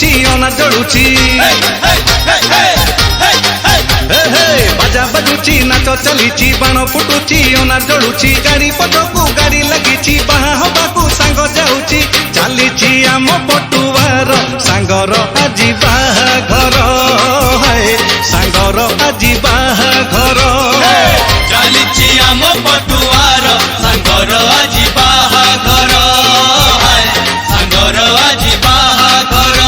फुटुची अना जलुची बाजा बजुची नाच चलीची बाण फुटुची अनार जलुची गाड़ी पटकू गाड़ी लगी बाहा हबाकू सांग जाऊची चलीची आम पटुआर सांगर आजी बाहाघर है सांगर आजी बाहाघर चलीची आम पटुआर सांगर आजी बाहाघर है सांगर आजी बाहाघर।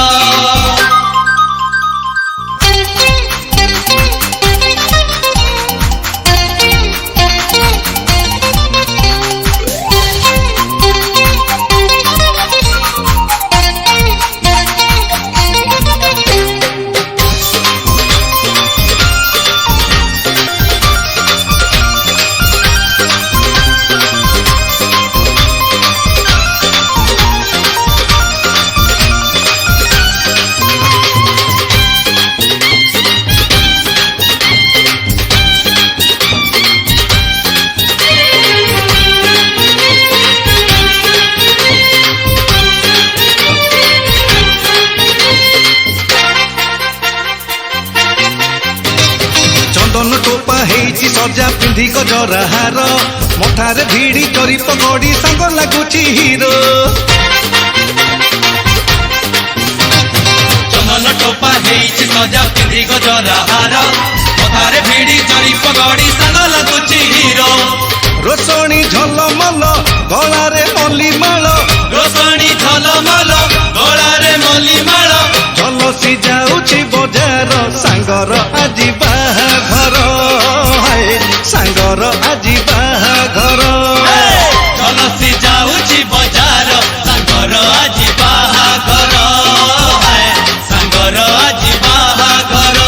चंदन टोपा हेची सजा पिंधी गजराहार मठारे भिड़ी करी पगड़ी सांग लगुची हीरो चंदन टोपा हेची सजा पिंधी गजराहार मठारे भिड़ी करी पगड़ी सांग लगुची हीरो रोसणी झलमल गलारे मल्लीमाल रोसणी झलमल गलारे मल्लीमाल झलसी जाऊची बजार सांगर आजी बाहाघर है सांगर आजी बाहाघर झलसी जाऊची बजार सांगर आजी बाहाघर है सांगर आजी बाहाघर।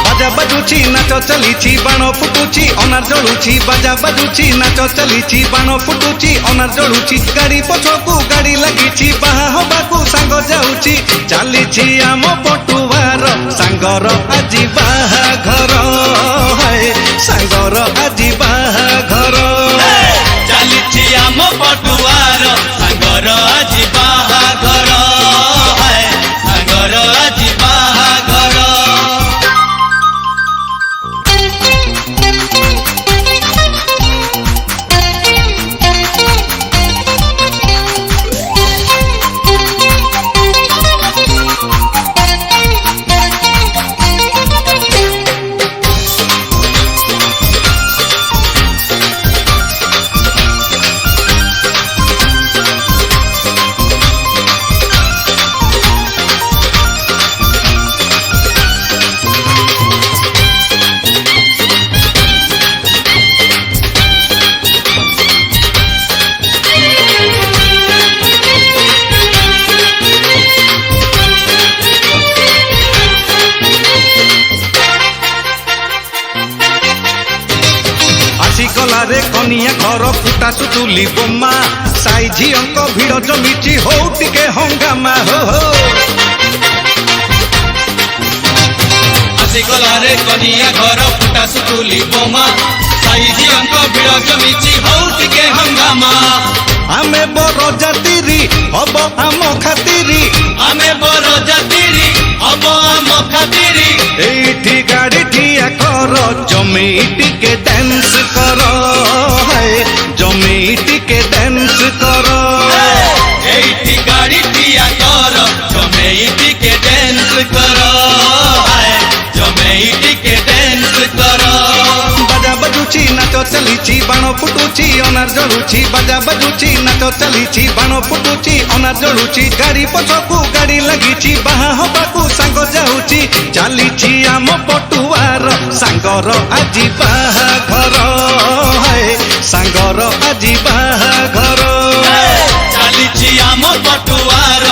बाजा बजुची नाच चलीची बाण फुटुची अनार जलुची बाजा बजुची नाच चलीची बाण फुटुची अनार जलुची गाड़ी पछकू गाड़ी लगी बाहा हबाकू सांग जाऊची चलीची आम पटुआर सांगर आजी बाहाघर है सांगर आजी बाहाघर चलीची आम पटुआर सांगर आजी बाहाघर है सांगर आजी बाहाघर। गलारे कनिया घर फुटा सुतुली बोमा साई झीअंक भिड़ जमीची हो टिके हंगामा हो आसी गलारे कनिया घर फुटा सुतुली बोमा साई झीअंक भिड़ जमीची हो टिके हंगामा आमे बड़ जातिरी हब आम खातिरी आमे बड़ जातिरी हब आम खातिरी एठी गाड़ी ठिया कर जमी टिके डांस कर है जमी टिके डांस कर एठी गाड़ी ठिया कर जमी टिके डांस कर है जमी टिके डांस कर। बाजा बजुची नाच चलीची बाण फुटुची अनार जलुची बाजा बजुची नाच चलीची बाण फुटुची अनार जलुची गाड़ी पछकू गाड़ी लगी बाहा हबाकू सांग जाऊची चलीची आम पटुआर सांगर आजी बाहाघर है सांगर आजी बाहाघर चलीची आम पटुआर